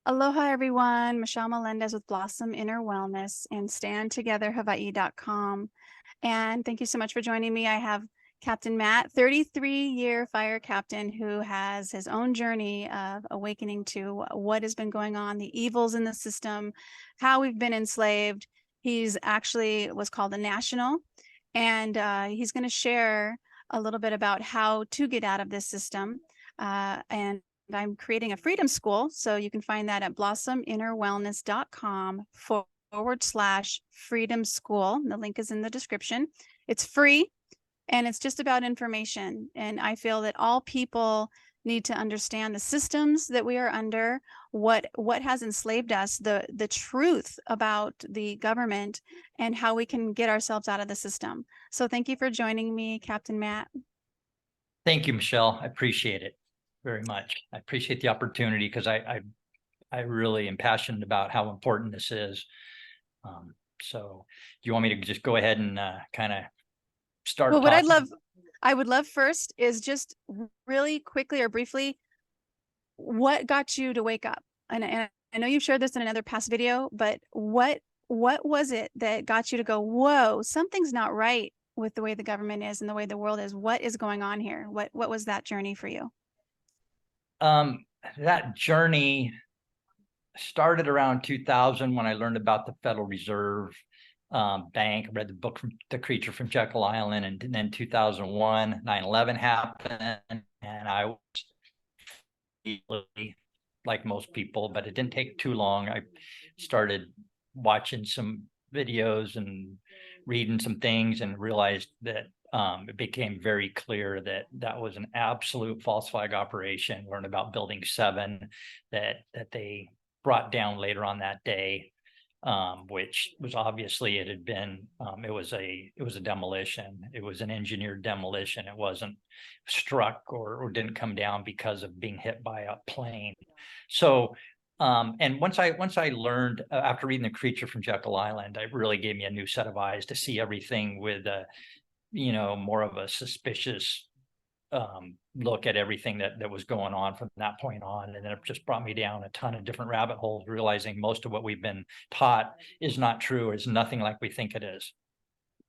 Aloha, everyone. Michelle Melendez with Blossom Inner Wellness and StandTogetherHawaii.com. And thank you so much for joining me. I have Captain Matt, 33-year fire captain who has his own journey of awakening to what has been going on, the evils in the system, how we've been enslaved. He's actually was called a national, and he's going to share a little bit about how to get out of this system. And I'm creating a freedom school. So you can find that at blossominnerwellness.com/freedom school. The link is in the description. It's free and it's just about information. And I feel that all people need to understand the systems that we are under, what has enslaved us, the truth about the government, and how we can get ourselves out of the system. So thank you for joining me, Captain Matt. Thank you, Michelle. I appreciate it very much. I appreciate the opportunity because I really am passionate about how important this is. So do you want me to just go ahead and kind of start? Well, what I would love first is just really quickly or briefly, what got you to wake up? And I know you've shared this in another past video, but what was it that got you to go, whoa, something's not right with the way the government is and the way the world is? What is going on here? What was that journey for you? That journey started around 2000 when I learned about the Federal Reserve Bank. I read the book from The Creature from Jekyll Island, and then 2001, 9/11 happened, and I was like most people, but it didn't take too long. I started watching some videos and reading some things and realized that it became very clear that that was an absolute false flag operation. Learned about Building 7 that they brought down later on that day, which was obviously it had been it was a demolition. It was an engineered demolition. It wasn't struck or didn't come down because of being hit by a plane. So and once I learned after reading The Creature from Jekyll Island, it really gave me a new set of eyes to see everything with more of a suspicious look at everything that was going on from that point on. And then it just brought me down a ton of different rabbit holes, realizing most of what we've been taught is not true. It's nothing like we think it is.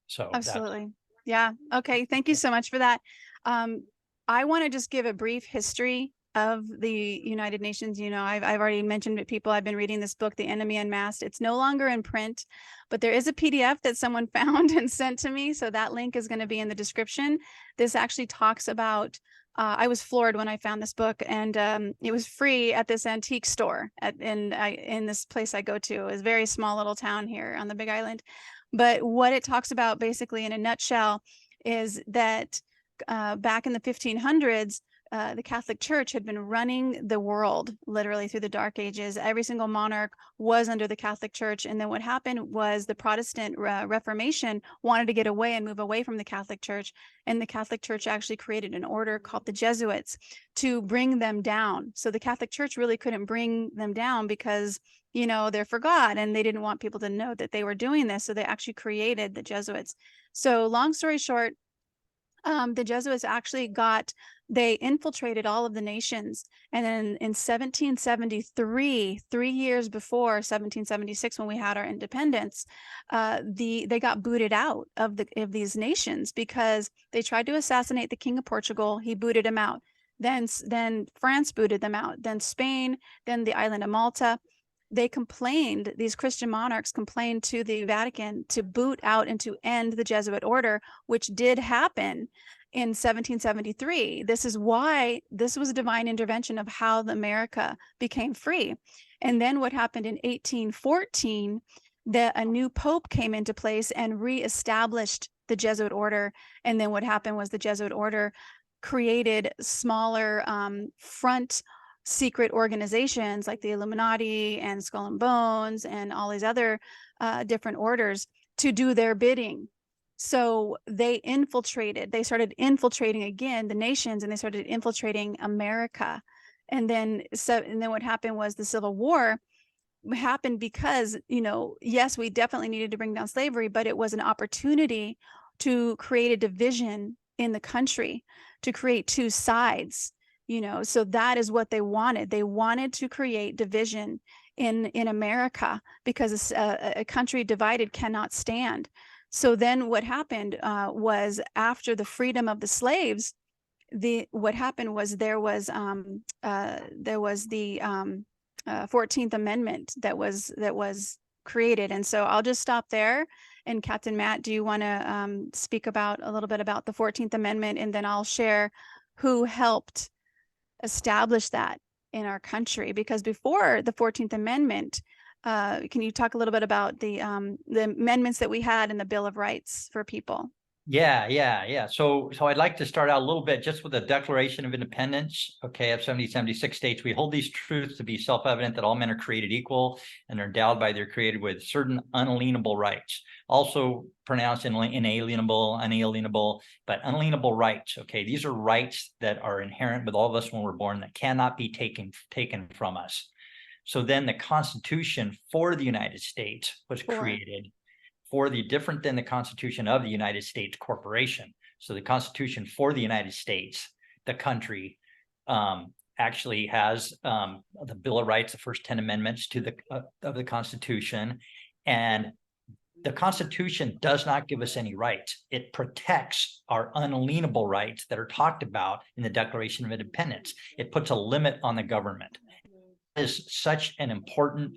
So Absolutely. Yeah. Okay. Thank you so much for that. I want to just give a brief history of the United Nations. I've already mentioned to people, I've been reading this book, The Enemy Unmasked. It's no longer in print, but there is a PDF that someone found and sent to me. So that link is going to be in the description. This actually talks about, I was floored when I found this book, and it was free at this antique store in this place I go to. It's a very small little town here on the Big Island. But what it talks about basically in a nutshell is that back in the 1500s, the Catholic Church had been running the world literally through the Dark Ages. Every single monarch was under the Catholic Church. And then what happened was the Protestant Reformation wanted to get away and move away from the Catholic Church. And the Catholic Church actually created an order called the Jesuits to bring them down. So the Catholic Church really couldn't bring them down because they're for God, and they didn't want people to know that they were doing this. So they actually created the Jesuits. So long story short, the Jesuits actually they infiltrated all of the nations. And then in 1773, 3 years before 1776, when we had our independence, they got booted out of these nations because they tried to assassinate the King of Portugal. He booted him out. Then France booted them out. Then Spain, then the island of Malta. These Christian monarchs complained to the Vatican to boot out and to end the Jesuit order, which did happen in 1773. This is why this was a divine intervention of how America became free. And then what happened in 1814, a new pope came into place and reestablished the Jesuit order. And then what happened was the Jesuit order created smaller front secret organizations like the Illuminati and Skull and Bones and all these other different orders to do their bidding. So they started infiltrating again the nations, and they started infiltrating America. And then what happened was the Civil War happened because, yes, we definitely needed to bring down slavery, but it was an opportunity to create a division in the country, to create two sides. So that is what they wanted. They wanted to create division in America, because a country divided cannot stand. So then what happened was, after the freedom of the slaves, what happened was there was the 14th Amendment that was created. And so I'll just stop there. And Captain Matt, do you want to speak about a little bit about the 14th Amendment, and then I'll share who helped establish that in our country? Because before the 14th Amendment, can you talk a little bit about the amendments that we had in the Bill of Rights for people? Yeah. So I'd like to start out a little bit just with the Declaration of Independence, okay, of 1776 states, we hold these truths to be self-evident, that all men are created equal and are endowed by their creator with certain unalienable rights, also pronounced inalienable, but unalienable rights, okay? These are rights that are inherent with all of us when we're born, that cannot be taken from us. So then the Constitution for the United States was created different than the Constitution of the United States Corporation. So the Constitution for the United States, the country, actually has the Bill of Rights, the first 10 amendments to the Constitution. And the Constitution does not give us any rights. It protects our unalienable rights that are talked about in the Declaration of Independence. It puts a limit on the government. It is such an important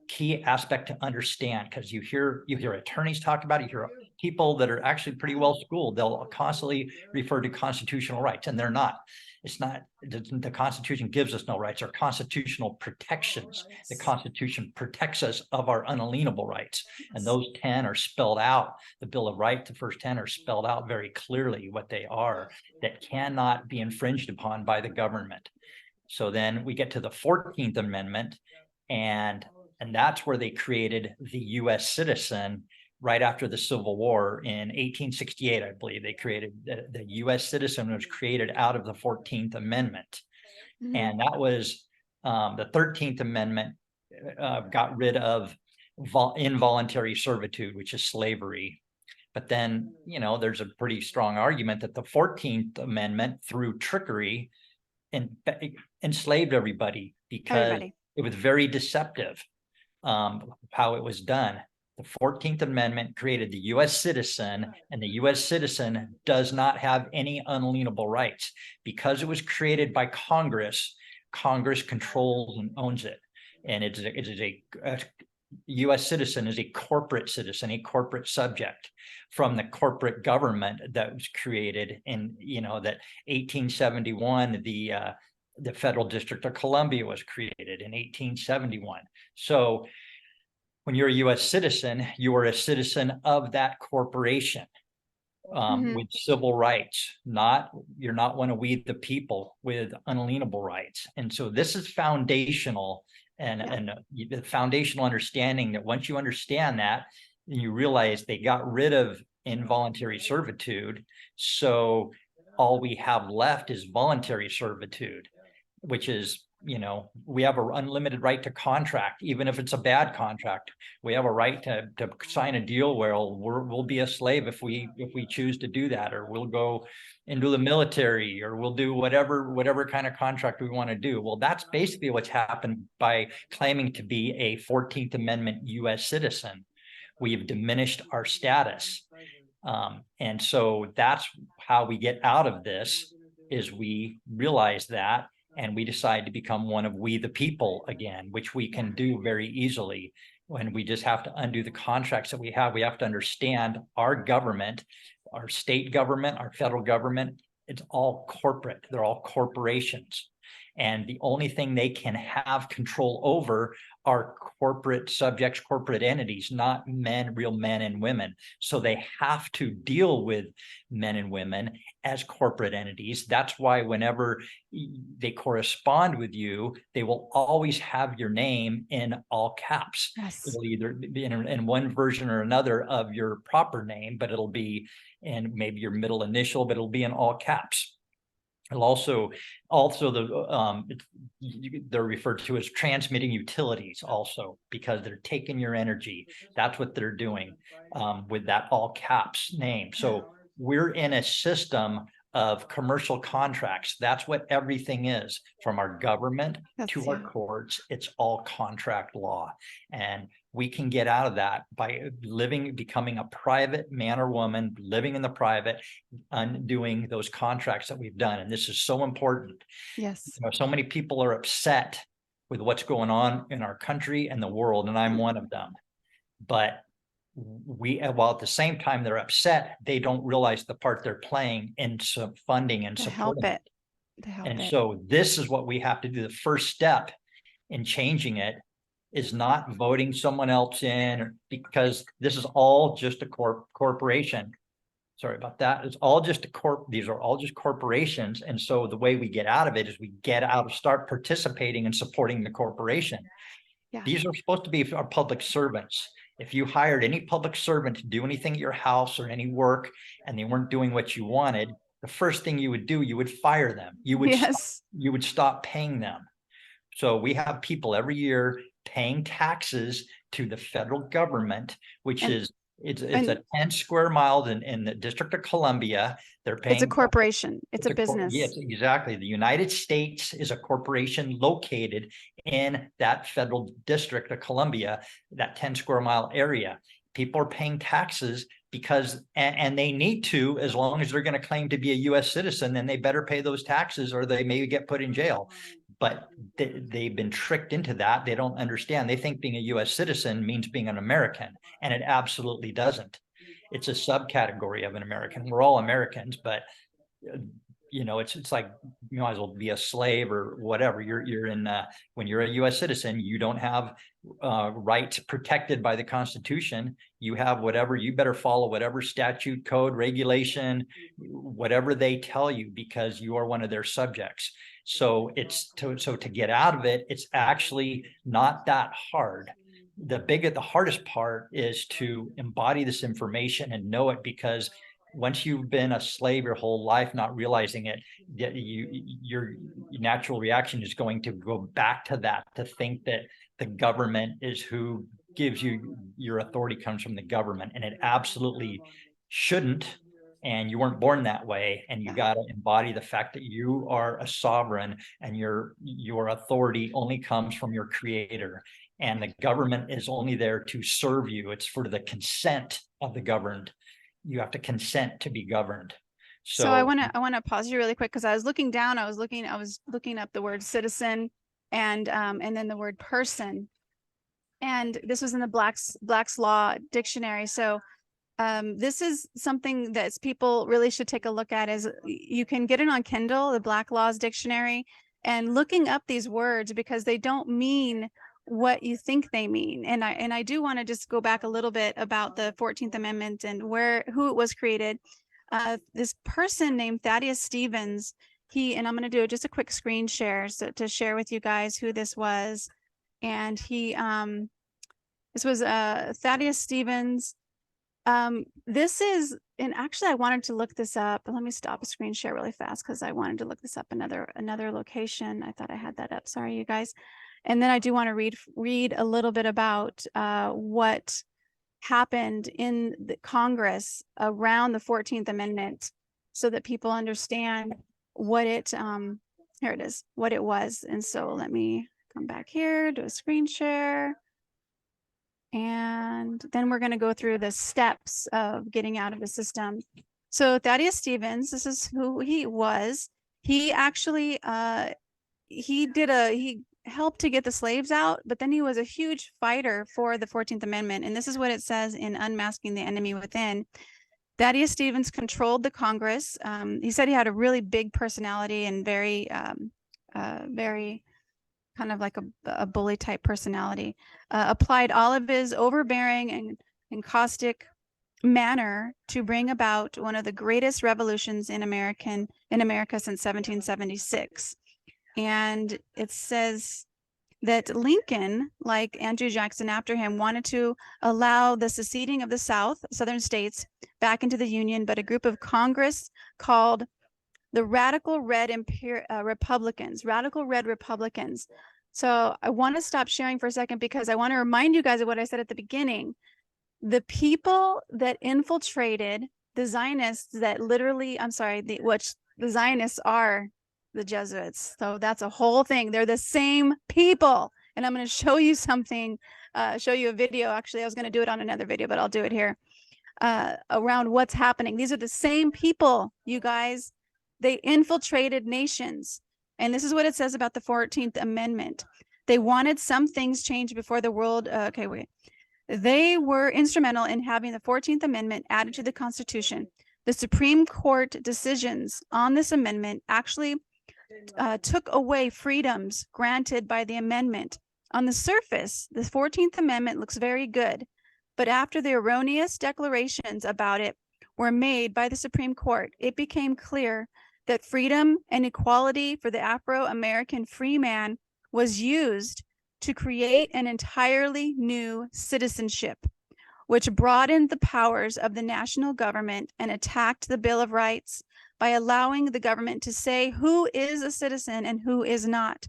key aspect to understand, because you hear attorneys talk about it, you hear people that are actually pretty well schooled, they'll constantly refer to constitutional rights, and they're not. It's not, the Constitution gives us no rights, or constitutional protections. The Constitution protects us of our unalienable rights, and those 10 are spelled out. The Bill of Rights, the first 10, are spelled out very clearly what they are, that cannot be infringed upon by the government. So then we get to the 14th Amendment, and that's where they created the U.S. citizen right after the Civil War in 1868, I believe. They created the U.S. citizen was created out of the 14th Amendment. Mm-hmm. And that was the 13th Amendment got rid of involuntary servitude, which is slavery. But then, there's a pretty strong argument that the 14th Amendment, through trickery, enslaved everybody, because it was very deceptive. How it was done. The 14th Amendment created the U.S. citizen, and the U.S. citizen does not have any unalienable rights. Because it was created by Congress, Congress controls and owns it. And it is a U.S. citizen is a corporate citizen, a corporate subject from the corporate government that was created in, that 1871, the Federal District of Columbia was created in 1871. So when you're a U.S. citizen, you are a citizen of that corporation with civil rights. You're not one of we the people with unalienable rights. And so this is foundational, and the foundational understanding that once you understand that, you realize they got rid of involuntary servitude. So all we have left is voluntary servitude, which is, we have an unlimited right to contract, even if it's a bad contract. We have a right to sign a deal where we'll be a slave if we choose to do that, or we'll go into the military, or we'll do whatever kind of contract we want to do. Well, that's basically what's happened by claiming to be a 14th Amendment U.S. citizen. We've diminished our status. And so that's how we get out of this, is we realize that, and we decide to become one of we the people again, which we can do very easily when we just have to undo the contracts that we have. We have to understand our government, our state government, our federal government, it's all corporate. They're all corporations. And the only thing they can have control over are corporate subjects, corporate entities, not real men and women. So they have to deal with men and women as corporate entities. That's why whenever they correspond with you, they will always have your name in all caps. Yes. It'll either be in one version or another of your proper name, but it'll be in maybe your middle initial, but it'll be in all caps. It'll also they're referred to as transmitting utilities also, because they're taking your energy. That's what they're doing with that all caps name. So we're in a system of commercial contracts. That's what everything is, from our government to our yeah. courts. It's all contract law. And we can get out of that by becoming a private man or woman, living in the private, undoing those contracts that we've done. And this is so important. Yes. You know, so many people are upset with what's going on in our country and the world, and I'm one of them. But while at the same time they're upset, they don't realize the part they're playing in funding and To help supporting it. To help and it. so this is what we have to do. The first step in changing it is not voting someone else in, because this is all just a corporation. Sorry about that. It's all just these are all just corporations. And so the way we get out of it is we start participating and supporting the corporation. Yeah. These are supposed to be our public servants. If you hired any public servant to do anything at your house or any work, and they weren't doing what you wanted, the first thing you would do, you would fire them. You would stop paying them. So we have people every year paying taxes to the federal government, which is it's a 10 square miles in the District of Columbia. They're paying. It's a corporation. It's a business. Yes, exactly. The United States is a corporation located in that federal District of Columbia, that 10 square mile area. People are paying taxes because, and they need to, as long as they're going to claim to be a U.S. citizen, then they better pay those taxes or they may get put in jail. But they've been tricked into that. They don't understand. They think being a U.S. citizen means being an American, and it absolutely doesn't. It's a subcategory of an American. We're all Americans, but you know, it's like you might as well be a slave or whatever. You're in when you're a U.S. citizen, you don't have rights protected by the Constitution. You have whatever, you better follow whatever statute, code, regulation, whatever they tell you, because you are one of their subjects. So to get out of it, it's actually not that hard. The hardest part is to embody this information and know it, because once you've been a slave your whole life, not realizing it, your natural reaction is going to go back to that, to think that the government is who gives you your authority, comes from the government, and it absolutely shouldn't. And you weren't born that way, and you got to embody the fact that you are a sovereign, and your authority only comes from your creator, and the government is only there to serve you. It's for the consent of the governed. You have to consent to be governed. So I want to pause you really quick, because I was looking down. I was looking up the word citizen and then the word person, and this was in the Black's Law Dictionary. So this is something that people really should take a look at. Is you can get it on Kindle, the Black Laws Dictionary, and looking up these words, because they don't mean what you think they mean. And I do want to just go back a little bit about the 14th Amendment and who it was created. This person named Thaddeus Stevens, and I'm going to do just a quick screen share to share with you guys who this was. And this was Thaddeus Stevens. This is, and actually I wanted to look this up, but let me stop a screen share really fast, because I wanted to look this up another location. I thought I had that up. Sorry, you guys. And then I do want to read a little bit about what happened in the Congress around the 14th Amendment, so that people understand what it, here it is, what it was. And so let me come back here, do a screen share. And then we're going to go through the steps of getting out of the system. So Thaddeus Stevens, this is who he was. He actually, he helped to get the slaves out, but then he was a huge fighter for the 14th Amendment. And this is what it says in Unmasking the Enemy Within. Thaddeus Stevens controlled the Congress. He said he had a really big personality and very kind of like a bully type personality. Applied all of his overbearing and caustic manner to bring about one of the greatest revolutions in America since 1776. And it says that Lincoln, like Andrew Jackson after him, wanted to allow the seceding of the southern states back into the Union, but a group of Congress called the Radical Red Republicans. So I want to stop sharing for a second, because I want to remind you guys of what I said at the beginning. The people that infiltrated the Zionists, that literally, which the Zionists are the Jesuits. So that's a whole thing. They're the same people. And I'm going to show you something, show you a video. Actually, I was going to do it on another video, but I'll do it here, around what's happening. These are the same people, you guys. They infiltrated nations. And this is what it says about the 14th Amendment. They wanted some things changed before the world. They were instrumental in having the 14th Amendment added to the Constitution. The Supreme Court decisions on this amendment actually took away freedoms granted by the amendment. On the surface, the 14th Amendment looks very good, but after the erroneous declarations about it were made by the Supreme Court, it became clear that freedom and equality for the Afro-American free man was used to create an entirely new citizenship, which broadened the powers of the national government and attacked the Bill of Rights by allowing the government to say who is a citizen and who is not.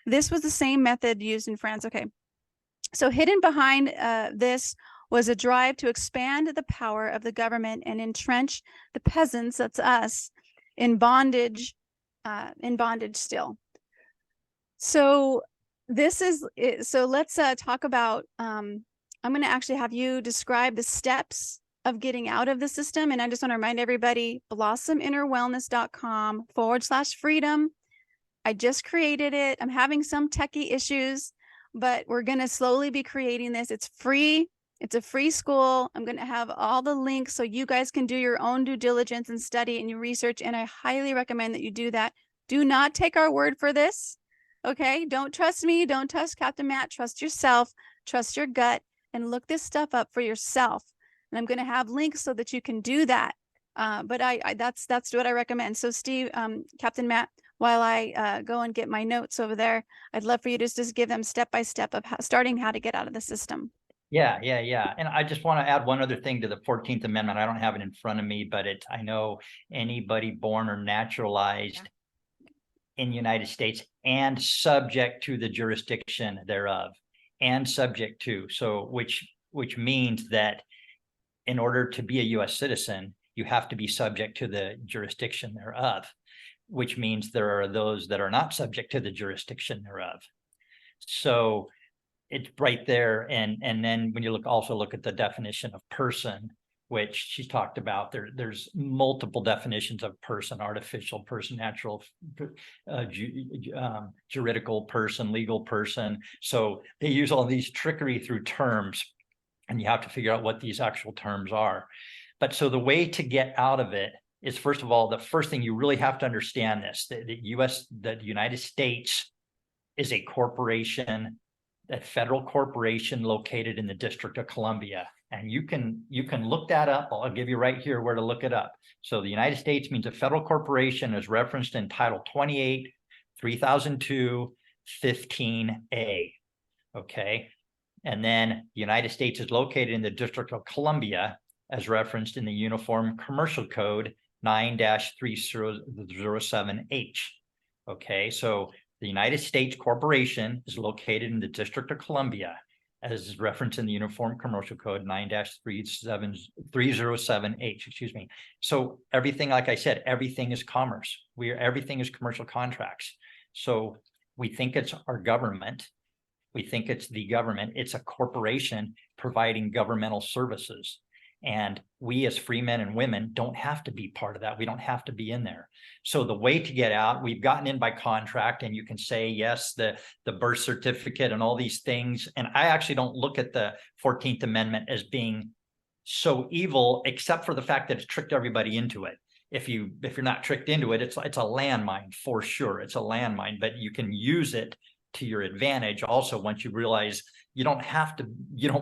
This was the same method used in France. Okay, so hidden behind this was a drive to expand the power of the government and entrench the peasants, that's us, in bondage still. So this is, so let's talk about, I'm going to actually have you describe the steps of getting out of the system. And I just want to remind everybody, blossominnerwellness.com/freedom. I just created it. I'm having some techie issues, but we're going to slowly be creating this. It's free. It's a free school. I'm going to have all the links so you guys can do your own due diligence and study and your research. And I highly recommend that you do that. Do not take our word for this. Okay. Don't trust me. Don't trust Captain Matt. Trust yourself. Trust your gut and look this stuff up for yourself. And I'm going to have links so that you can do that. But that's what I recommend. So Steve, Captain Matt, while I go and get my notes over there, I'd love for you to just give them step-by-step of starting how to get out of the system. Yeah. And I just want to add one other thing to the 14th Amendment. I don't have it in front of me, but I know anybody born or naturalized in the United States and subject to the jurisdiction thereof, and subject to, so which means that in order to be a U.S. citizen, you have to be subject to the jurisdiction thereof, which means there are those that are not subject to the jurisdiction thereof. So it's right there. And then when you look at the definition of person, which she talked about, there's multiple definitions of person: artificial person, natural, juridical person, legal person. So they use all these trickery through terms, and you have to figure out what these actual terms are. But so the way to get out of it is, first of all, the first thing you really have to understand this, the United States is a corporation, a federal corporation located in the District of Columbia. And you can look that up. I'll give you right here where to look it up. So the United States means a federal corporation, as referenced in Title 28, 3002, 15A. Okay. And then the United States is located in the District of Columbia, as referenced in the Uniform Commercial Code 9-3007H. Okay, so the United States Corporation is located in the District of Columbia, as is referenced in the Uniform Commercial Code 9-307H, excuse me. So everything, like I said, everything is commerce. Everything is commercial contracts. So we think it's our government. We think it's the government. It's a corporation providing governmental services. And we as free men and women don't have to be part of that. We don't have to be in there. So the way to get out, we've gotten in by contract, and you can say, yes, the birth certificate and all these things. And I actually don't look at the 14th Amendment as being so evil, except for the fact that it's tricked everybody into it. If you're not tricked into it, it's a landmine for sure. It's a landmine, but you can use it to your advantage also once you realize you don't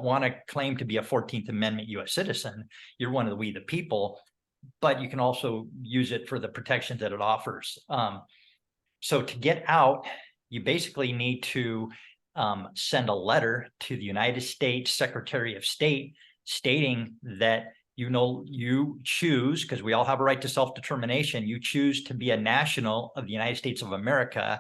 want to claim to be a 14th Amendment U.S. citizen. You're one of the we the people, but you can also use it for the protections that it offers. So to get out, you basically need to send a letter to the United States Secretary of State stating that you choose, because we all have a right to self-determination, you choose to be a national of the United States of America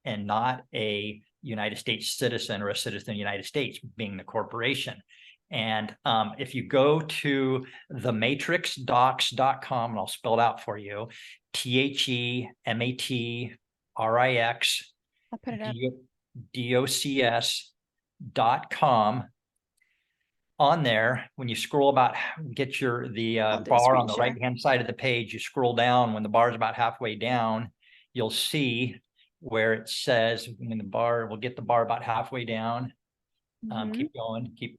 and not a United States citizen or a citizen of the United States, being the corporation. And if you go to thematrixdocs.com, and I'll spell it out for you, THEMATRIX I'll put it up. DOCS.com. On there, when you scroll about, get the I'll do a bar screen on the share. right hand side of the page, you scroll down. When the bar is about halfway down, you'll see where it says, when the bar, we'll get the bar about halfway down. Keep going. Get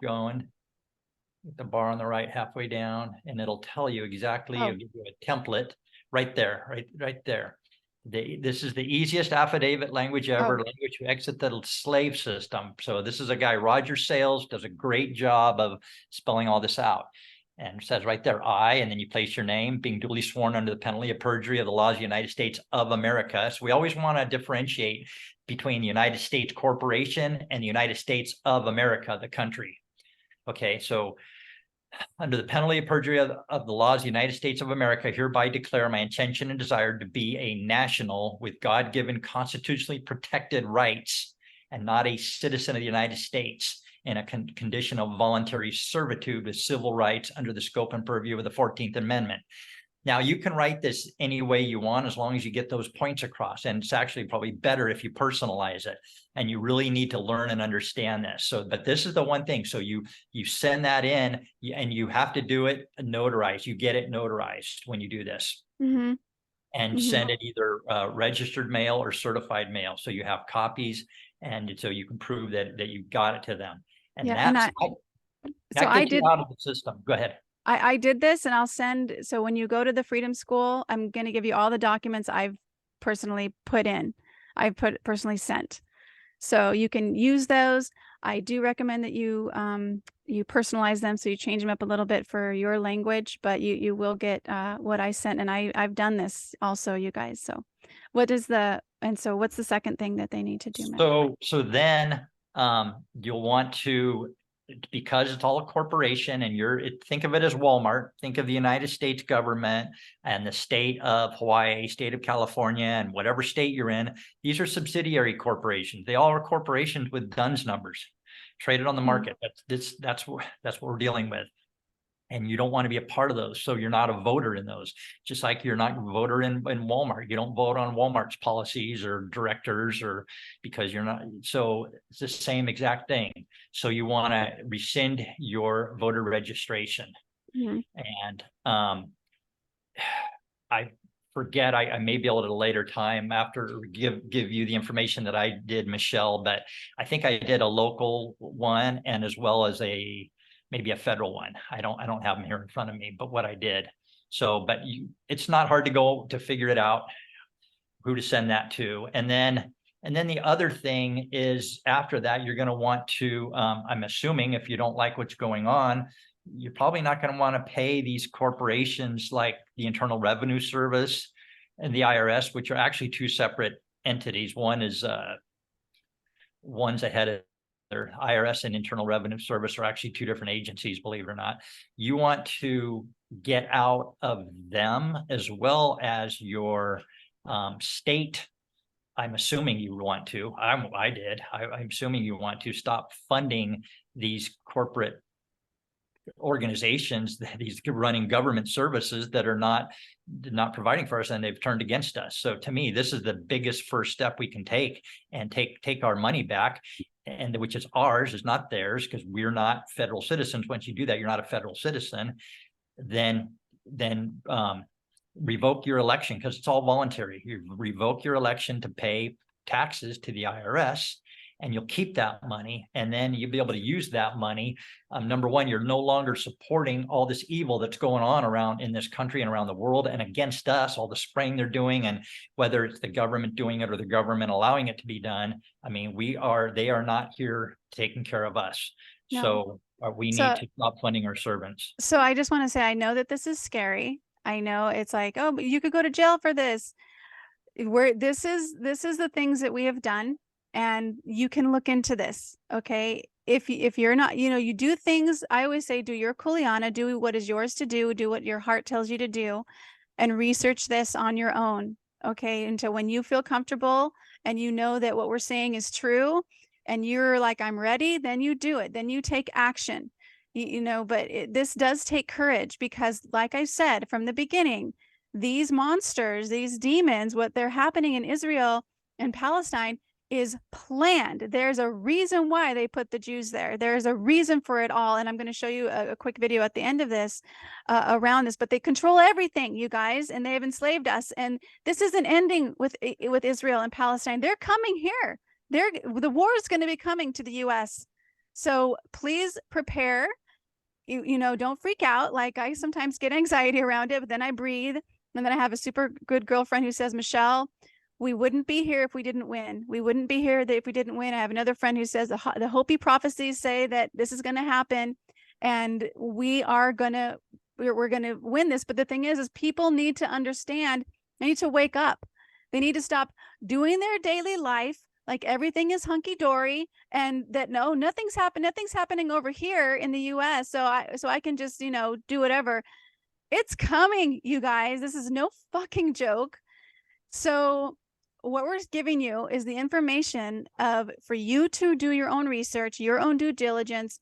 the bar on the right halfway down, and it'll tell you exactly, it'll give you a template right there, right there. This is the easiest affidavit language ever, language to exit the slave system. So this is a guy, Roger Sales, does a great job of spelling all this out. And it says right there, I, and then you place your name, being duly sworn under the penalty of perjury of the laws of the United States of America. So we always want to differentiate between the United States Corporation and the United States of America, the country. Okay, so under the penalty of perjury of the laws of the United States of America, hereby declare my intention and desire to be a national with God-given constitutionally protected rights and not a citizen of the United States in a condition of voluntary servitude with civil rights under the scope and purview of the 14th Amendment. Now, you can write this any way you want as long as you get those points across. And it's actually probably better if you personalize it. And you really need to learn and understand this. So, but this is the one thing. So you send that in, and you have to do it notarized. You get it notarized when you do this. And send it either registered mail or certified mail. So you have copies, and so you can prove that you got it to them. And that gets you out of the system. Go ahead. I did this, and I'll send. So when you go to the Freedom School, I'm going to give you all the documents I've personally put in. I've personally sent. So you can use those. I do recommend that you personalize them. So you change them up a little bit for your language, but you will get what I sent. And I've done this also, you guys. So what's the second thing that they need to do? So then you'll want to, because it's all a corporation, and think of it as Walmart, think of the United States government and the state of Hawaii, state of California, and whatever state you're in. These are subsidiary corporations. They all are corporations with DUNS numbers traded on the market. That's what we're dealing with. And you don't want to be a part of those. So you're not a voter in those, just like you're not a voter in Walmart. You don't vote on Walmart's policies or directors, or because you're not. So it's the same exact thing. So you want to rescind your voter registration. And I forget, I may be able to at a later time after give you the information that I did, Michelle, but I think I did a local one, and as well as maybe a federal one. I don't have them here in front of me, but what I did. So, but it's not hard to figure it out, who to send that to. And then the other thing is, after that, you're going to want to, I'm assuming, if you don't like what's going on, you're probably not going to want to pay these corporations like the Internal Revenue Service and the IRS, which are actually two separate entities. One's ahead of their IRS, and Internal Revenue Service are actually two different agencies, believe it or not. You want to get out of them, as well as your state. I'm assuming you want to. I did. I'm assuming you want to stop funding these corporate organizations, these running government services that are not providing for us, and they've turned against us. So to me, this is the biggest first step we can take, and take our money back, and which is ours, is not theirs, because we're not federal citizens. Once you do that, you're not a federal citizen. Then revoke your election, because it's all voluntary. You revoke your election to pay taxes to the IRS, and you'll keep that money, and then you'll be able to use that money. Number one, you're no longer supporting all this evil that's going on around in this country and around the world, and against us, all the spraying they're doing, and whether it's the government doing it or the government allowing it to be done. I mean, they are not here taking care of us. No. So we need to stop funding our servants. So I just want to say, I know that this is scary. I know it's like, oh, but you could go to jail for this. This is the things that we have done. And you can look into this, okay? If you're not, you do things, I always say, do your kuleana, do what is yours to do what your heart tells you to do, and research this on your own, okay? Until when you feel comfortable and you know that what we're saying is true, and you're like, I'm ready, then you do it. Then you take action. but this does take courage, because like I said from the beginning, these monsters, these demons, what they're happening in Israel and Palestine is planned. There's a reason why they put the Jews there. There's a reason for it all. And I'm going to show you a quick video at the end of this around this, but they control everything, you guys, and they have enslaved us. And this isn't ending with Israel and Palestine. They're coming here. The war is going to be coming to the US. So please prepare. Don't freak out. Like, I sometimes get anxiety around it, but then I breathe. And then I have a super good girlfriend who says, Michelle, we wouldn't be here if we didn't win. We wouldn't be here if we didn't win. I have another friend who says the Hopi prophecies say that this is going to happen, and we're going to win this. But the thing is people need to understand, they need to wake up. They need to stop doing their daily life like everything is hunky-dory, and that nothing's happening over here in the US. So I can just, do whatever. It's coming, you guys. This is no fucking joke. So what we're giving you is the information for you to do your own research, your own due diligence,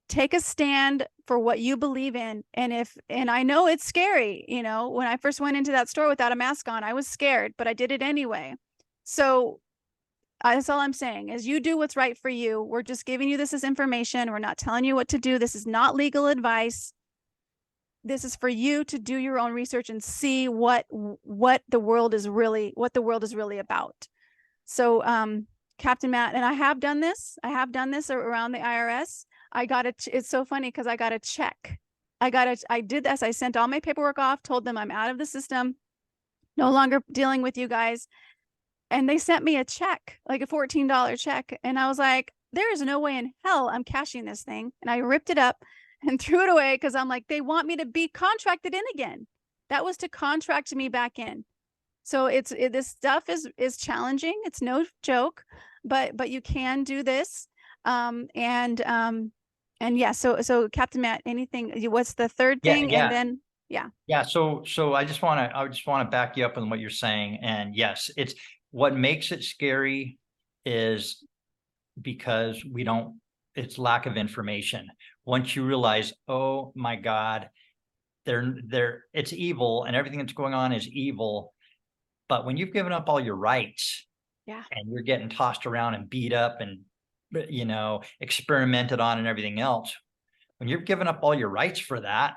take a stand for what you believe in. And I know it's scary. When I first went into that store without a mask on, I was scared, but I did it anyway. So that's all I'm saying is you do what's right for you. We're just giving you this as information. We're not telling you what to do. This is not legal advice. This is for you to do your own research and see what the world is really about. So Captain Matt, and I have done this around the IRS. It's so funny because I got a check. I did this. I sent all my paperwork off, told them I'm out of the system, no longer dealing with you guys. And they sent me a check, like a $14 check. And I was like, there is no way in hell I'm cashing this thing. And I ripped it up and threw it away because I'm like, they want me to be contracted in again. That was to contract me back in. So this stuff is challenging. It's no joke, but you can do this. And yeah, so Captain Matt, anything, what's the third thing? Yeah. And then, yeah. So I just want to back you up on what you're saying. And yes, it's what makes it scary is because it's lack of information. Once you realize, oh my God, it's evil and everything that's going on is evil. But when you've given up all your rights, and you're getting tossed around and beat up and, experimented on and everything else, when you've given up all your rights for that,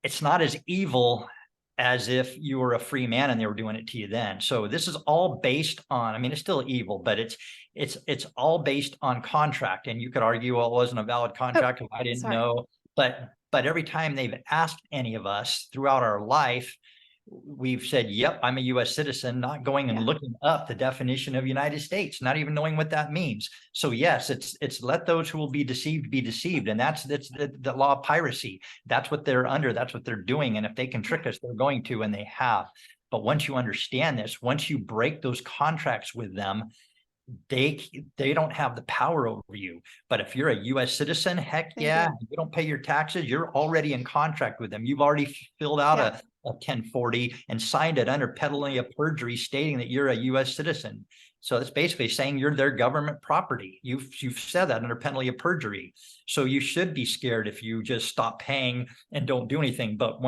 it's not as evil as if you were a free man and they were doing it to you then. So this is all based on, it's still evil, but it's all based on contract. And you could argue, well, it wasn't a valid contract because I didn't know. But every time they've asked any of us throughout our life, we've said, yep, I'm a US citizen, not going and looking up the definition of United States, not even knowing what that means. So yes, it's let those who will be deceived be deceived. And that's the law of piracy. That's what they're under. That's what they're doing. And if they can trick us, they're going to, and they have. But once you understand this, once you break those contracts with them, they don't have the power over you. But if you're a US citizen, heck yeah, you don't pay your taxes, you're already in contract with them. You've already filled out a 1040 and signed it under penalty of perjury stating that you're a US citizen. So it's basically saying you're their government property. You've said that under penalty of perjury. So you should be scared if you just stop paying and don't do anything. But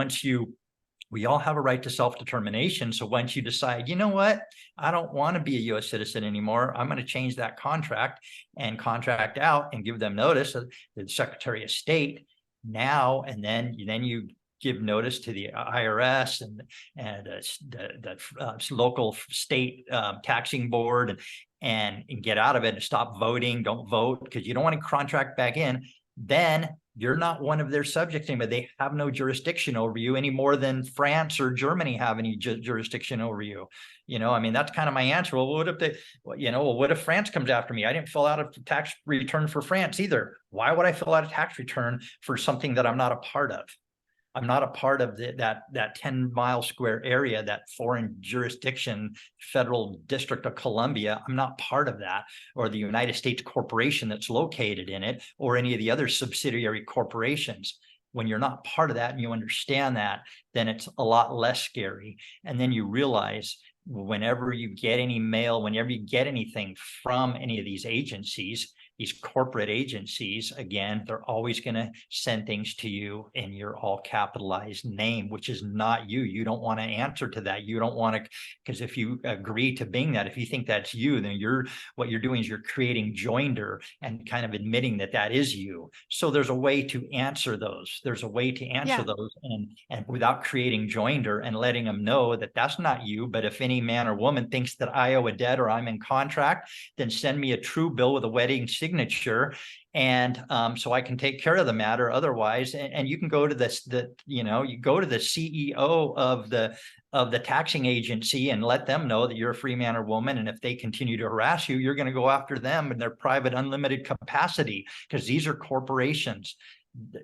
we all have a right to self-determination. So once you decide, you know what, I don't want to be a US citizen anymore, I'm going to change that contract and contract out and give them notice of the Secretary of State now, and then you give notice to the IRS and the local state taxing board and get out of it and stop voting. Don't vote because you don't want to contract back in. Then you're not one of their subjects anymore. They have no jurisdiction over you any more than France or Germany have any jurisdiction over you. That's kind of my answer. Well, what if France comes after me? I didn't fill out a tax return for France either. Why would I fill out a tax return for something that I'm not a part of? I'm not a part of that 10-mile square area, that foreign jurisdiction, Federal District of Columbia. I'm not part of that, or the United States corporation that's located in it, or any of the other subsidiary corporations. When you're not part of that and you understand that, then it's a lot less scary. And then you realize whenever you get any mail, whenever you get anything from any of these agencies, these corporate agencies, again, they're always going to send things to you in your all capitalized name, which is not you. You don't want to answer to that. You don't want to, because if you agree to being that, if you think that's you, then what you're doing is you're creating joinder and kind of admitting that that is you. So there's a way to answer those. There's a way to answer those, and without creating joinder and letting them know that that's not you. But if any man or woman thinks that I owe a debt or I'm in contract, then send me a true bill with a wedding signature, and so I can take care of the matter. Otherwise, and you can go to you go to the CEO of the taxing agency and let them know that you're a free man or woman. And if they continue to harass you, you're going to go after them in their private unlimited capacity, because these are corporations.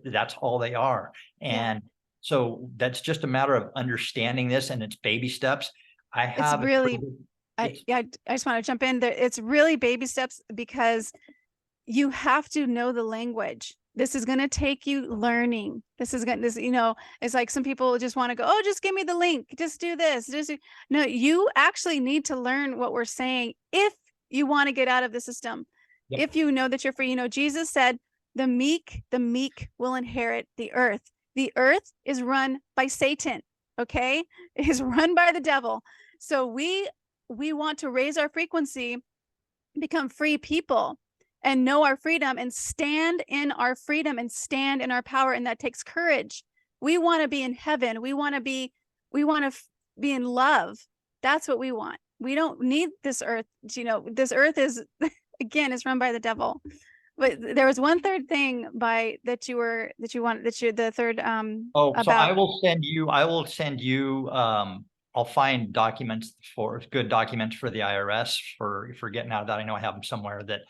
That's all they are. And so that's just a matter of understanding this, and it's baby steps. I just want to jump in there. It's really baby steps, because you have to know the language. This is going to take you learning. This, it's like some people just want to go, oh, just give me the link. Just do this. No, you actually need to learn what we're saying if you want to get out of the system. Yep. If you know that you're free, Jesus said, the meek will inherit the earth. The earth is run by Satan. Okay. It is run by the devil. So we want to raise our frequency, become free people, and know our freedom, and stand in our freedom, and stand in our power. And that takes courage. We want to be in heaven. We want to be in love. That's what we want. We don't need this earth. This earth is, again, is run by the devil. But there was one third thing the third, so I will send you, I'll find good documents for the IRS for getting out of that. I know I have them somewhere that,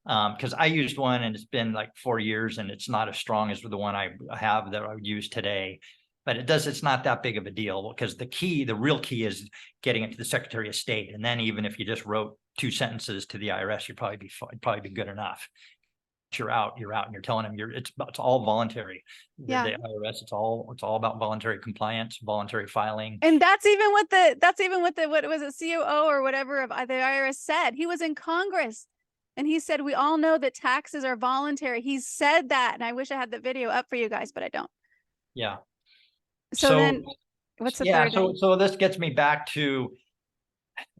because I used one and it's been like 4 years and it's not as strong as the one I have that I would use today, but it's not that big of a deal, because the real key is getting it to the Secretary of State. And then even if you just wrote 2 sentences to the IRS, you'd probably be good enough. You're out, and you're telling them it's all voluntary. The IRS, it's all about voluntary compliance, voluntary filing. And that's even what what was it, COO or whatever of the IRS said. He was in Congress and he said, we all know that taxes are voluntary. He said that. And I wish I had the video up for you guys, but I don't. Yeah. So then what's the third thing? So this gets me back to,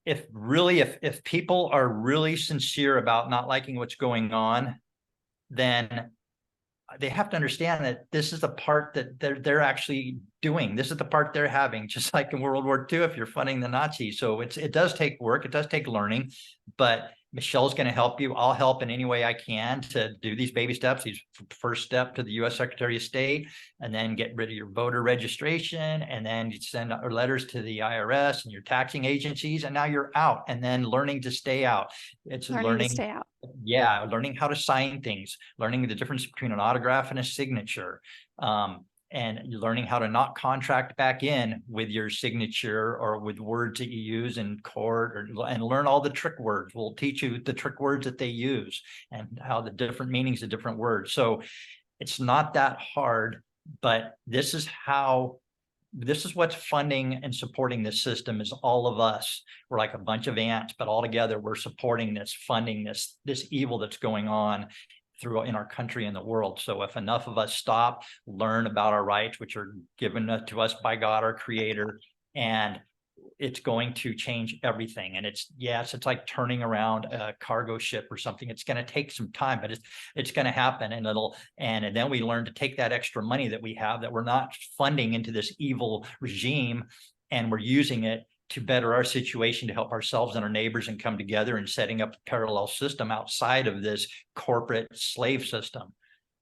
if people are really sincere about not liking what's going on, then they have to understand that this is the part that they're actually doing. This is the part they're having, just like in World War II, if you're funding the Nazis. So it does take work. It does take learning, but Michelle's going to help you. I'll help in any way I can to do these baby steps, these first step to the U.S. Secretary of State, and then get rid of your voter registration, and then you send letters to the IRS and your taxing agencies, and now you're out. And then learning to stay out. It's learning to stay out. Yeah, learning how to sign things, learning the difference between an autograph and a signature. And learning how to not contract back in with your signature or with words that you use in court, and learn all the trick words. We'll teach you the trick words that they use and how the different meanings of different words. So it's not that hard, but this is what's funding and supporting this system, is all of us. We're like a bunch of ants, but all together we're supporting this, funding this evil that's going on in our country and the world. So if enough of us stop, learn about our rights, which are given to us by God, our creator, and it's going to change everything. And it's like turning around a cargo ship or something. It's going to take some time, but it's going to happen. And then we learn to take that extra money that we have, that we're not funding into this evil regime, and we're using it to better our situation, to help ourselves and our neighbors, and come together and setting up a parallel system outside of this corporate slave system.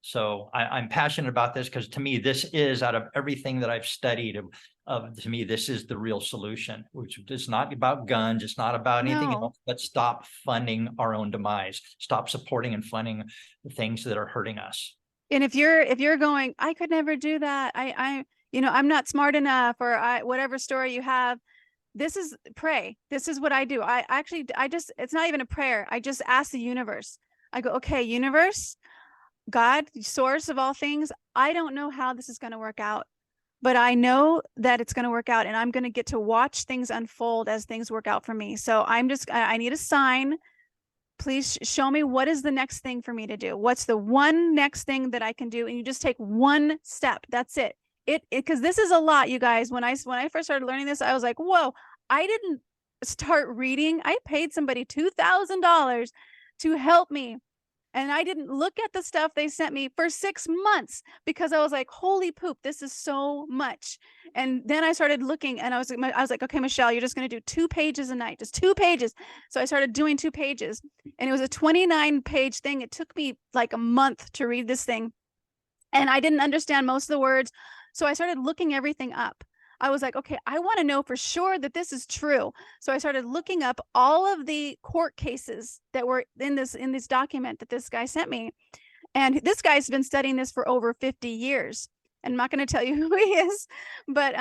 So I'm passionate about this, because to me, this is, out of everything that I've studied, to me, this is the real solution, which is not about guns. It's not about anything else, but stop funding our own demise. Stop supporting and funding the things that are hurting us. And if you're going, I could never do that. I'm not smart enough, or whatever story you have, pray. This is what I do. It's not even a prayer. I just ask the universe. I go, okay, universe, God, source of all things, I don't know how this is going to work out, but I know that it's going to work out, and I'm going to get to watch things unfold as things work out for me. So I need a sign. please show me what is the next thing for me to do. What's the one next thing that I can do? And you just take one step. That's it. Because this is a lot, you guys. When I first started learning this, I was like, whoa, I didn't start reading. I paid somebody $2,000 to help me. And I didn't look at the stuff they sent me for 6 months because I was like, holy poop, this is so much. And then I started looking and I was like, okay, Michelle, you're just going to do 2 pages a night, just 2 pages. So I started doing 2 pages and it was a 29-page thing. It took me like a month to read this thing. And I didn't understand most of the words. So I started looking everything up. I was like, okay, I want to know for sure that this is true. So I started looking up all of the court cases that were in this document that this guy sent me. And this guy's been studying this for over 50 years. And I'm not going to tell you who he is, but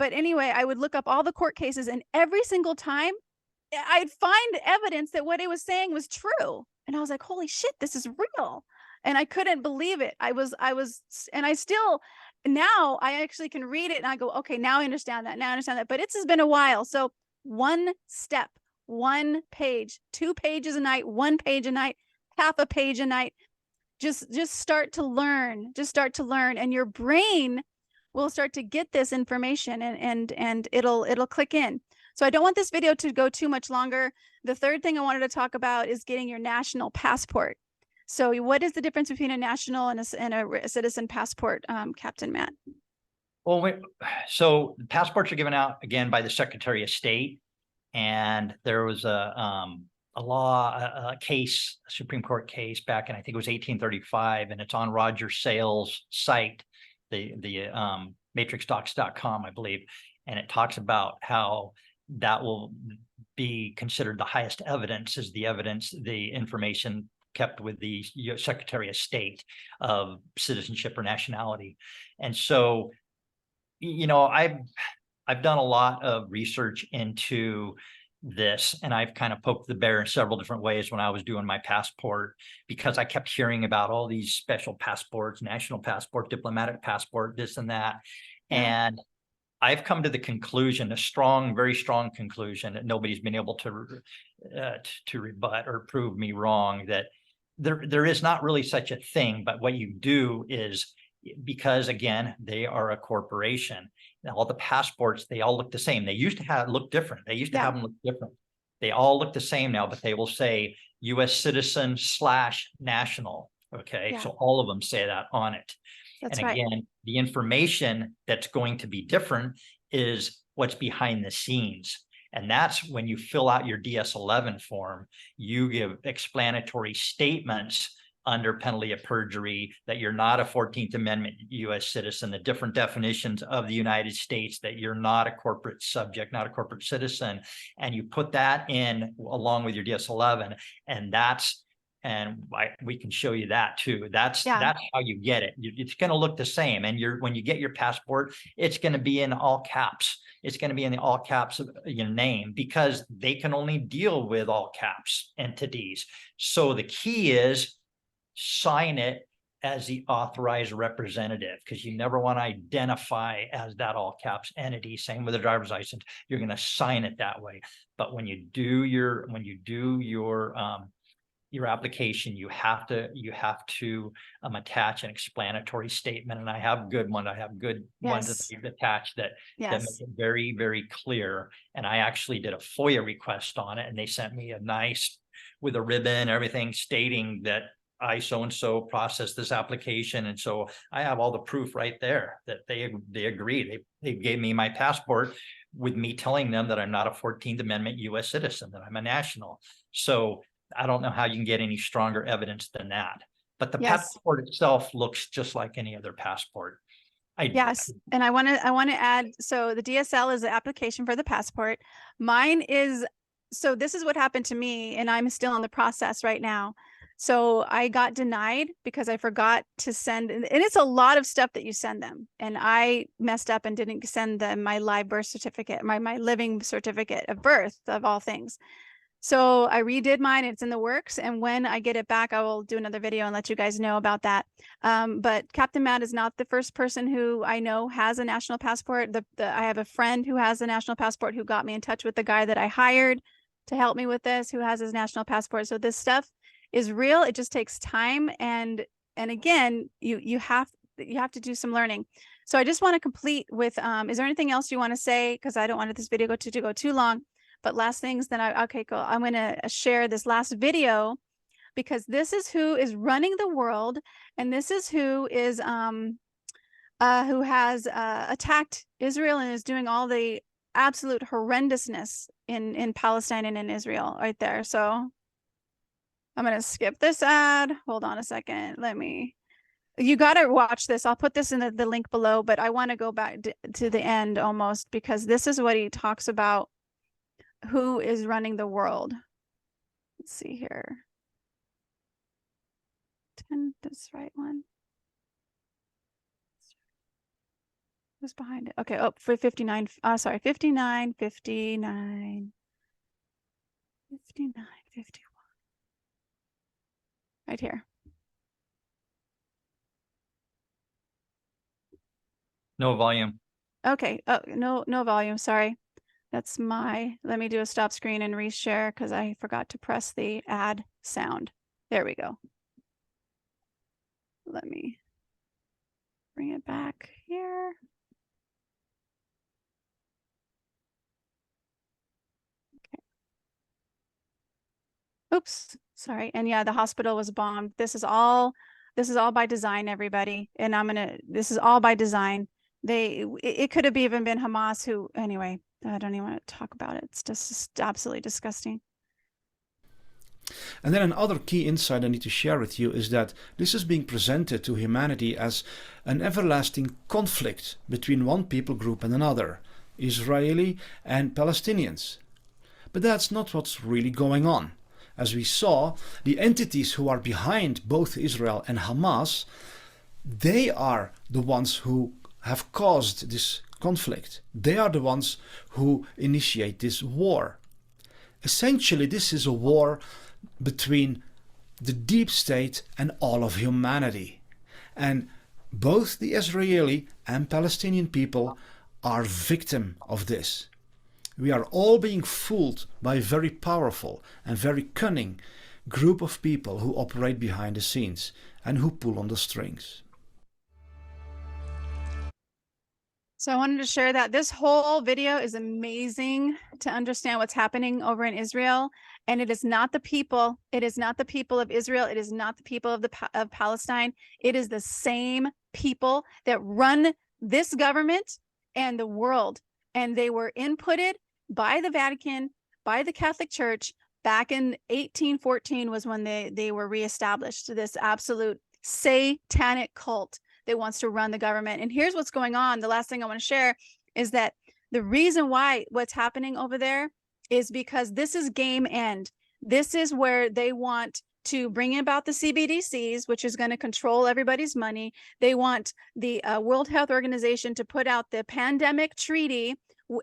anyway, I would look up all the court cases and every single time I'd find evidence that what he was saying was true. And I was like, holy shit, this is real. And I couldn't believe it. Now I actually can read it and I go, okay, now I understand that. Now I understand that. But it's been a while. So one step, 1 page, 2 pages a night, 1 page a night, half a page a night. Just start to learn. Just start to learn. And your brain will start to get this information and it'll click in. So I don't want this video to go too much longer. The third thing I wanted to talk about is getting your national passport. So what is the difference between a national and a citizen passport, Captain Matt? Well, so passports are given out again by the Secretary of State, and there was a case, a Supreme Court case back in, I think it was 1835, and it's on Roger Sale's site, the matrixdocs.com, I believe, and it talks about how that will be considered the highest evidence, is the evidence, the information kept with the Secretary of State of citizenship or nationality. And so, I've done a lot of research into this, and I've kind of poked the bear in several different ways when I was doing my passport, because I kept hearing about all these special passports, national passport, diplomatic passport, this and that. Yeah. And I've come to the conclusion, very strong conclusion, that nobody's been able to rebut or prove me wrong, that there is not really such a thing. But what you do is, because again, they are a corporation, and all the passports, they all look the same. They used to look different. They used to have them look different. They all look the same now, but they will say U.S. citizen / national. Okay. Yeah. So all of them say that on it. That's and again, right. The information that's going to be different is what's behind the scenes. And that's when you fill out your DS-11 form, you give explanatory statements under penalty of perjury that you're not a 14th Amendment U.S. citizen, the different definitions of the United States, that you're not a corporate subject, not a corporate citizen. And you put that in along with your DS-11, and we can show you that too. That's how you get it. It's going to look the same. And when you get your passport, it's going to be in all caps. It's going to be in the all caps of your name, because they can only deal with all caps entities. So the key is sign it as the authorized representative, because you never want to identify as that all caps entity. Same with a driver's license. You're going to sign it that way. But when you do your application, you have to attach an explanatory statement. And I have good ones. I have good ones that you've attached that make it very, very clear. And I actually did a FOIA request on it, and they sent me a nice, with a ribbon, everything stating that I so-and-so processed this application. And so I have all the proof right there that they agree. They gave me my passport with me telling them that I'm not a 14th Amendment U.S. citizen, that I'm a national. So I don't know how you can get any stronger evidence than that. But the passport itself looks just like any other passport. And I want to add, so the DSL is the application for the passport. Mine is, so this is what happened to me, and I'm still in the process right now. So I got denied because I forgot to send, and it's a lot of stuff that you send them. And I messed up and didn't send them my live birth certificate, my living certificate of birth, of all things. So I redid mine. It's in the works. And when I get it back, I will do another video and let you guys know about that. But Captain Matt is not the first person who I know has a national passport. I have a friend who has a national passport who got me in touch with the guy that I hired to help me with this, who has his national passport. So this stuff is real. It just takes time. And again, you have to do some learning. So I just want to complete with, is there anything else you want to say? Because I don't want this video to go too long, but last things, then okay, cool. I'm going to share this last video, because this is who is running the world. And this is who is, who has attacked Israel and is doing all the absolute horrendousness in Palestine and in Israel right there. So I'm going to skip this ad. Hold on a second. You got to watch this. I'll put this in the link below, but I want to go back to the end almost, because this is what he talks about, who is running the world. Let's see here. 10, this right one. Who's behind it? Okay. Oh, for 59. Sorry, 59, 59, 59, 51. Right here. No volume. Okay. Oh, no volume. Sorry. That's let me do a stop screen and reshare, because I forgot to press the add sound. There we go. Let me bring it back here. Okay. Oops, sorry. And yeah, the hospital was bombed. This is all by design, everybody. And this is all by design. It could have even been Hamas who, anyway, I don't even want to talk about it. It's just absolutely disgusting. And then another key insight I need to share with you is that this is being presented to humanity as an everlasting conflict between one people group and another, Israeli and Palestinians. But that's not what's really going on. As we saw, the entities who are behind both Israel and Hamas, they are the ones who have caused this conflict. They are the ones who initiate this war. Essentially, this is a war between the deep state and all of humanity. And both the Israeli and Palestinian people are victim of this. We are all being fooled by a very powerful and very cunning group of people who operate behind the scenes and who pull on the strings. So I wanted to share that this whole video is amazing to understand what's happening over in Israel. And it is not the people. It is not the people of Israel. It is not the people of Palestine. It is the same people that run this government and the world. And they were inputted by the Vatican, by the Catholic Church back in 1814 was when they were reestablished. This absolute satanic cult that wants to run the government. And here's what's going on. The last thing I want to share is that the reason why what's happening over there is because this is game end. This is where they want to bring about the CBDCs, which is going to control everybody's money. They want the World Health Organization to put out the pandemic treaty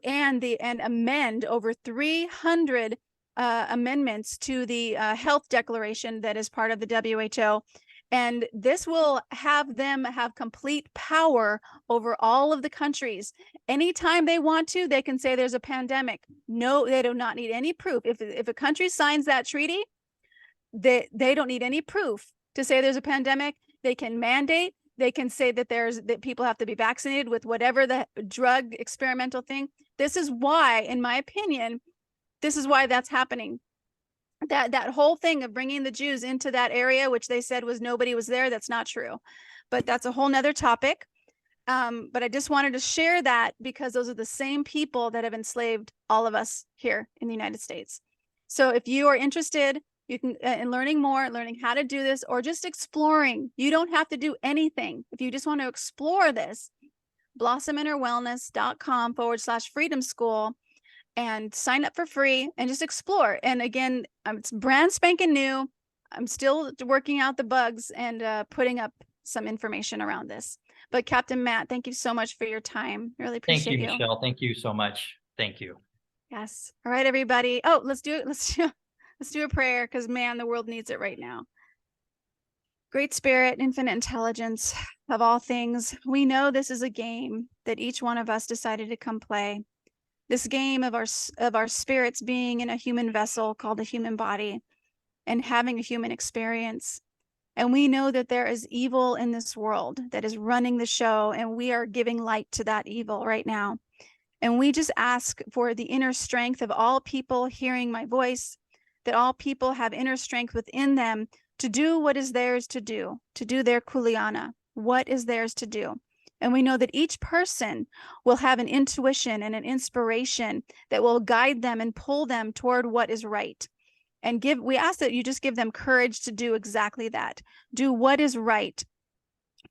and amend over 300 amendments to the health declaration that is part of the WHO. And this will have them have complete power over all of the countries. Anytime they want to, they can say there's a pandemic. No, they do not need any proof. If a country signs that treaty, they don't need any proof to say there's a pandemic. They can mandate. They can say that people have to be vaccinated with whatever the drug experimental thing. This is why, in my opinion, this is why that's happening. That whole thing of bringing the Jews into that area, which they said was nobody was there, that's not true. But that's a whole nother topic. But I just wanted to share that because those are the same people that have enslaved all of us here in the United States. So if you are interested, you can in learning more, learning how to do this, or just exploring. You don't have to do anything. If you just want to explore this, blossominnerwellness.com/freedom school. And sign up for free and just explore. And again, it's brand spanking new. I'm still working out the bugs and putting up some information around this. But Captain Matt, thank you so much for your time. Really appreciate you. Thank you, Michelle. Thank you so much. Thank you. Yes. All right, everybody. Oh, let's do it. Let's do a prayer, because man, the world needs it right now. Great Spirit, infinite intelligence of all things, we know this is a game that each one of us decided to come play. this game of our spirits being in a human vessel called a human body and having a human experience. And we know that there is evil in this world that is running the show, and we are giving light to that evil right now. And we just ask for the inner strength of all people hearing my voice, that all people have inner strength within them to do what is theirs to do their kuleana, what is theirs to do. And we know that each person will have an intuition and an inspiration that will guide them and pull them toward what is right. And we ask that you just give them courage to do exactly that. Do what is right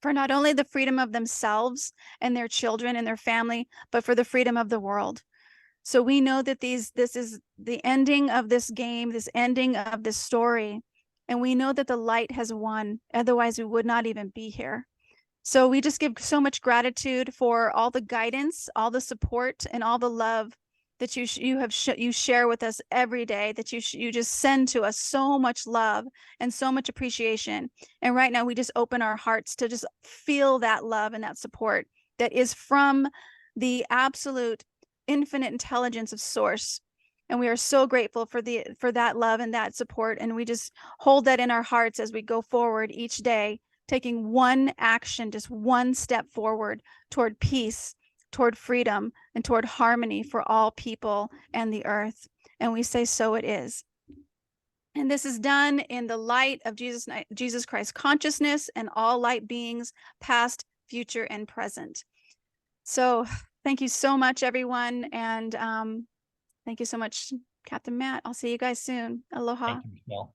for not only the freedom of themselves and their children and their family, but for the freedom of the world. So we know that this is the ending of this game, this ending of this story. And we know that the light has won. Otherwise, we would not even be here. So we just give so much gratitude for all the guidance, all the support, and all the love that you share with us every day, that you just send to us so much love and so much appreciation. And right now we just open our hearts to just feel that love and that support that is from the absolute infinite intelligence of source. And we are so grateful for that love and that support. And we just hold that in our hearts as we go forward each day, taking one action, just one step forward toward peace, toward freedom, and toward harmony for all people and the earth. And we say, so it is. And this is done in the light of Jesus Christ consciousness and all light beings, past, future, and present. So thank you so much, everyone. And thank you so much, Captain Matt. I'll see you guys soon. Aloha. Thank you, Michelle.